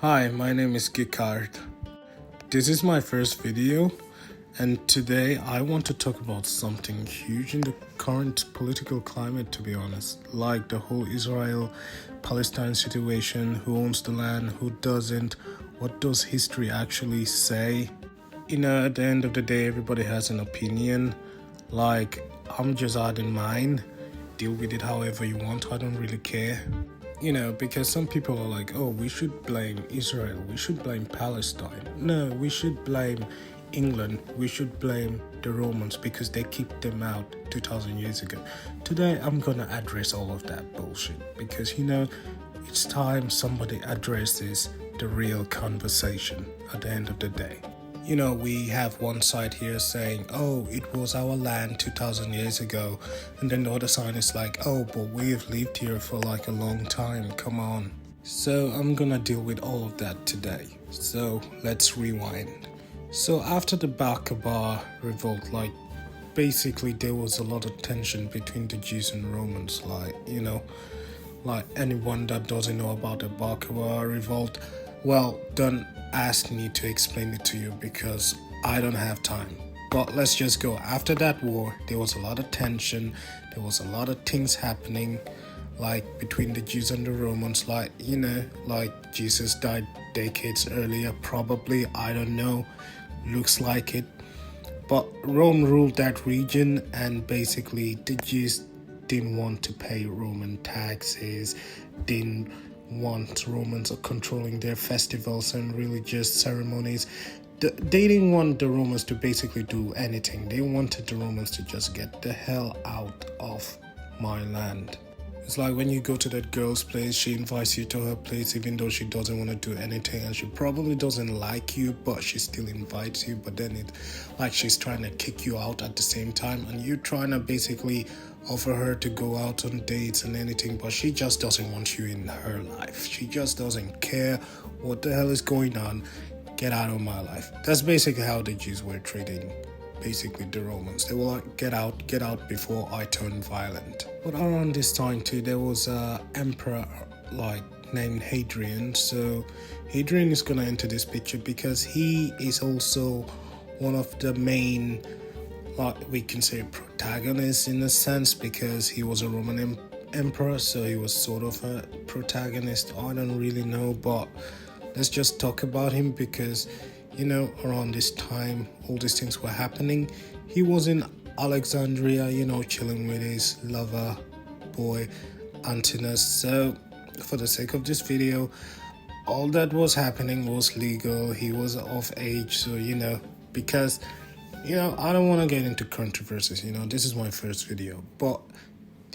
Hi, my name is Gikard. This is my first video, and today I want to talk about something huge in the current political climate, to be honest, like the whole Israel-Palestine situation, who owns the land, who doesn't, what does history actually say. At the end of the day, everybody has an opinion. Like, I'm just adding mine. Deal with it however you want, I don't really care. Because some people are like, oh, we should blame Israel, we should blame Palestine. No, we should blame England, we should blame the Romans because they kicked them out 2000 years ago. Today, I'm gonna address all of that bullshit because, it's time somebody addresses the real conversation at the end of the day. We have one side here saying, oh, it was our land 2000 years ago. And then the other side is like, oh, but we've lived here for like a long time. Come on. So I'm gonna deal with all of that today. So let's rewind. So after the Bar Kokhba revolt, basically there was a lot of tension between the Jews and Romans. Like anyone that doesn't know about the Bar Kokhba revolt, well, don't ask me to explain it to you because I don't have time. But let's just go. After that war, there was a lot of tension. There was a lot of things happening, like between the Jews and the Romans. Like Jesus died decades earlier, probably. I don't know. Looks like it. But Rome ruled that region, and basically the Jews didn't want to pay Roman taxes, didn't want Romans controlling their festivals and religious ceremonies. They didn't want the Romans to basically do anything. They wanted the Romans to just get the hell out of my land. It's like when you go to that girl's place, she invites you to her place even though she doesn't want to do anything, and she probably doesn't like you, but she still invites you. But then it's like she's trying to kick you out at the same time, and you're trying to basically offer her to go out on dates and anything, but she just doesn't want you in her life. She just doesn't care what the hell is going on. Get out of my life. That's basically how the Jews were treating basically the Romans. They were like, get out before I turn violent. But around this time too, there was a emperor named Hadrian. So Hadrian is gonna enter this picture because he is also one of the main, we can say, protagonist in a sense, because he was a Roman emperor, so he was sort of a protagonist. I don't really know, but let's just talk about him because around this time all these things were happening. He was in Alexandria, chilling with his lover boy Antinous. So for the sake of this video, all that was happening was legal. He was of age, so because I don't want to get into controversies. This is my first video, but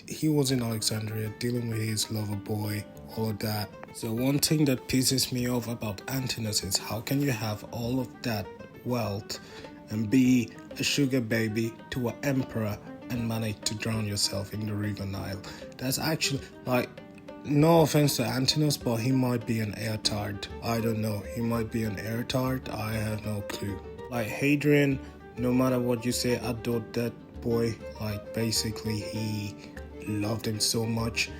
he was in Alexandria dealing with his lover boy, all of that. So one thing that pisses me off about Antinous is how can you have all of that wealth and be a sugar baby to an emperor and manage to drown yourself in the river Nile? That's actually, no offense to Antinous, but he might be an airtard. I don't know. He might be an airtard. I have no clue. Hadrian, no matter what you say, adored that boy. Basically, he loved him so much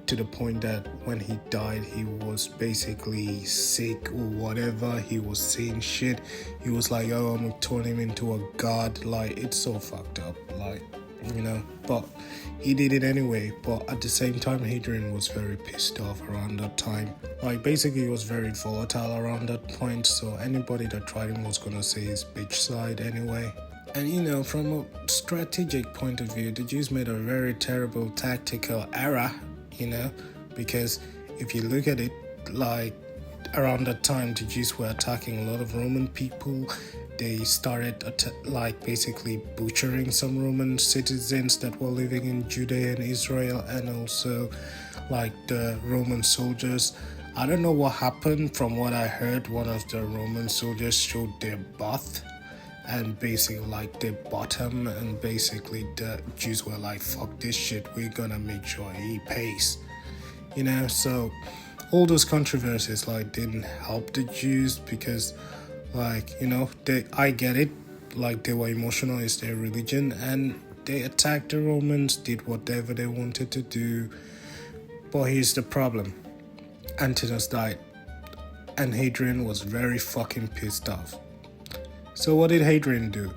to the point that when he died, he was basically sick or whatever. He was seeing shit. He was like, oh, I'm gonna turn him into a god. It's so fucked up. But he did it anyway. But at the same time, Hadrian was very pissed off around that time. Basically, he was very volatile around that point. So anybody that tried him was gonna say his bitch side anyway. And from a strategic point of view, the Jews made a very terrible tactical error, because if you look at it, around that time, the Jews were attacking a lot of Roman people. They started basically butchering some Roman citizens that were living in Judea and Israel, and also the Roman soldiers. I don't know what happened. From what I heard, one of the Roman soldiers showed their butt and basically their bottom, and basically the Jews were like, fuck this shit, we're gonna make sure he pays. So all those controversies didn't help the Jews because I get it, they were emotional, it's their religion, and they attacked the Romans, did whatever they wanted to do. But here's the problem. Antinous died. And Hadrian was very fucking pissed off. So what did Hadrian do?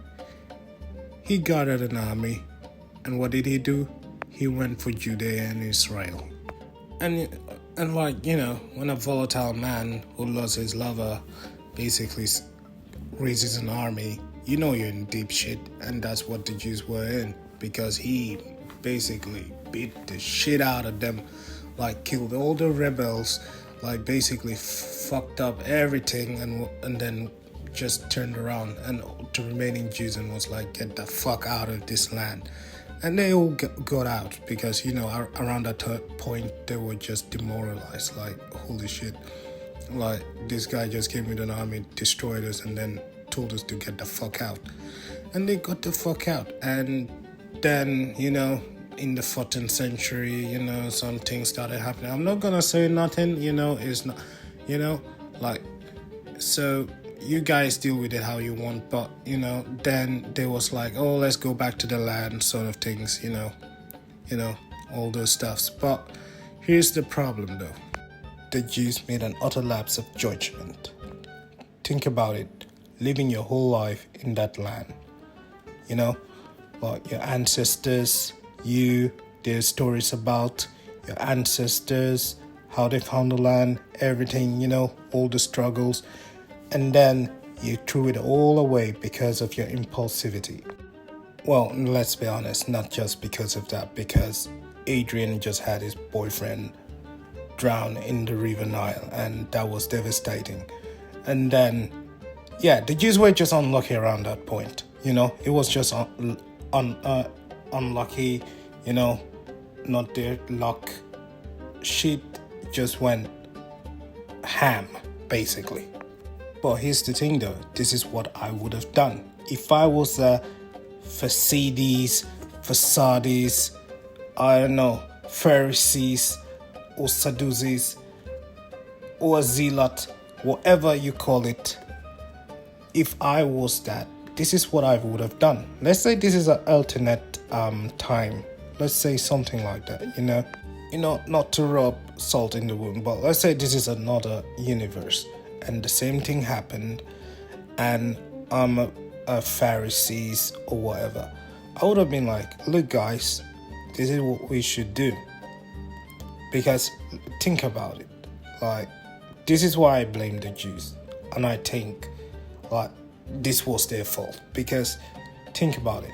He gathered an army, and what did he do? He went for Judea and Israel. And like, you know, when a volatile man who loves his lover basically raises an army, you know you're in deep shit. And that's what the Jews were in, because he basically beat the shit out of them, like killed all the rebels, like basically fucked up everything, and then just turned around and to remaining Jews and was like, get the fuck out of this land. And they all got out because, you know, around that point they were just demoralized, like, holy shit, like, this guy just came with an army, destroyed us, and then told us to get the fuck out. And they got the fuck out. And then, you know, in the 14th century, you know, some things started happening. I'm not gonna say nothing, you know, it's not, you know, like, so you guys deal with it how you want, but, you know, then they was like, oh, let's go back to the land, sort of things, you know, all those stuffs. But here's the problem though. The Jews made an utter lapse of judgment. Think about it, living your whole life in that land, you know, like your ancestors, there's stories about your ancestors, how they found the land, everything, you know, all the struggles, and then you threw it all away because of your impulsivity. Well, let's be honest, not just because of that, because Adrian just had his boyfriend drown in the River Nile, and that was devastating. And then, yeah, the Jews were just unlucky around that point, you know, it was just unlucky, you know, not their luck. Shit just went ham, basically. But here's the thing though, this is what I would have done. If I was a Pharisees, I don't know, Pharisees or Sadducees or a zealot, whatever you call it, if I was that, this is what I would have done. Let's say this is an alternate time. Let's say something like that, you know, not to rub salt in the wound, but let's say this is another universe. And the same thing happened, and I'm a Pharisees or whatever. I would have been like, look guys, this is what we should do. Because think about it, like, this is why I blame the Jews. And I think, like, this was their fault. Because think about it,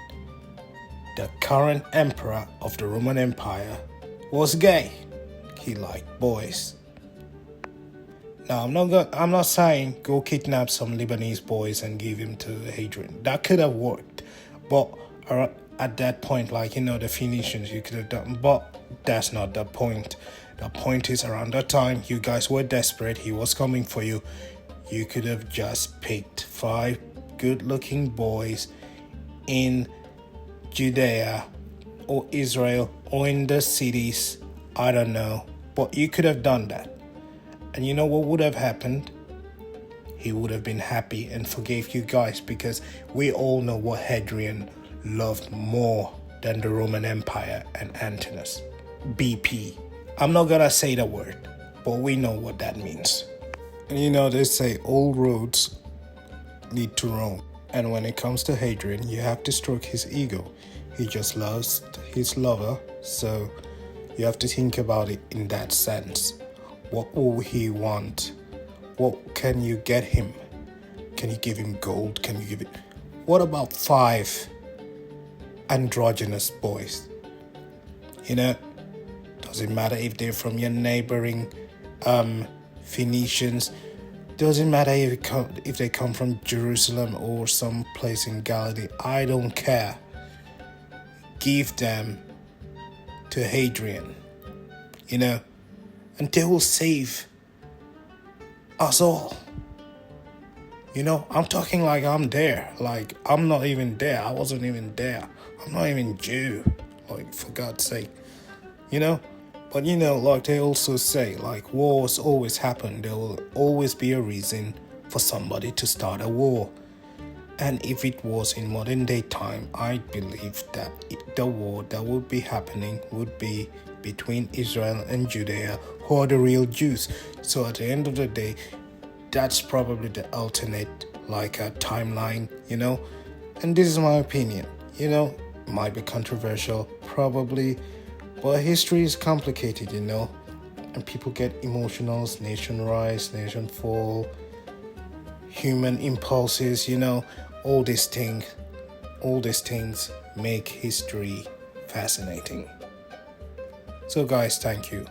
the current emperor of the Roman Empire was gay. He liked boys. Now, I'm not saying go kidnap some Lebanese boys and give him to Hadrian. That could have worked. But at that point, like, you know, the Phoenicians, you could have done. But that's not the point. The point is, around that time, you guys were desperate. He was coming for you. You could have just picked 5 good-looking boys in Judea or Israel or in the cities. I don't know. But you could have done that. And you know what would have happened? He would have been happy and forgave you guys, because we all know what Hadrian loved more than the Roman Empire and Antinous. BP. I'm not gonna say the word, but we know what that means. And you know, they say all roads lead to Rome. And when it comes to Hadrian, you have to stroke his ego. He just loves his lover, so you have to think about it in that sense. What will he want? What can you get him? Can you give him gold? Can you give it? What about 5 androgynous boys? You know, doesn't matter if they're from your neighboring Phoenicians. Doesn't matter if they come from Jerusalem or some place in Galilee. I don't care. Give them to Hadrian, you know, and they will save us all. You know, I'm talking like I'm there. Like, I'm not even there. I wasn't even there. I'm not even Jew. Like, for God's sake. You know? But, you know, like they also say, like, wars always happen. There will always be a reason for somebody to start a war. And if it was in modern day time, I believe that the war that would be happening would be between Israel and Judaea, who are the real Jews. So at the end of the day, that's probably the alternate like a timeline, and this is my opinion. It might be controversial probably, but history is complicated, and people get emotional. Nation rise, nation fall, human impulses, all these things make history fascinating. So guys, thank you.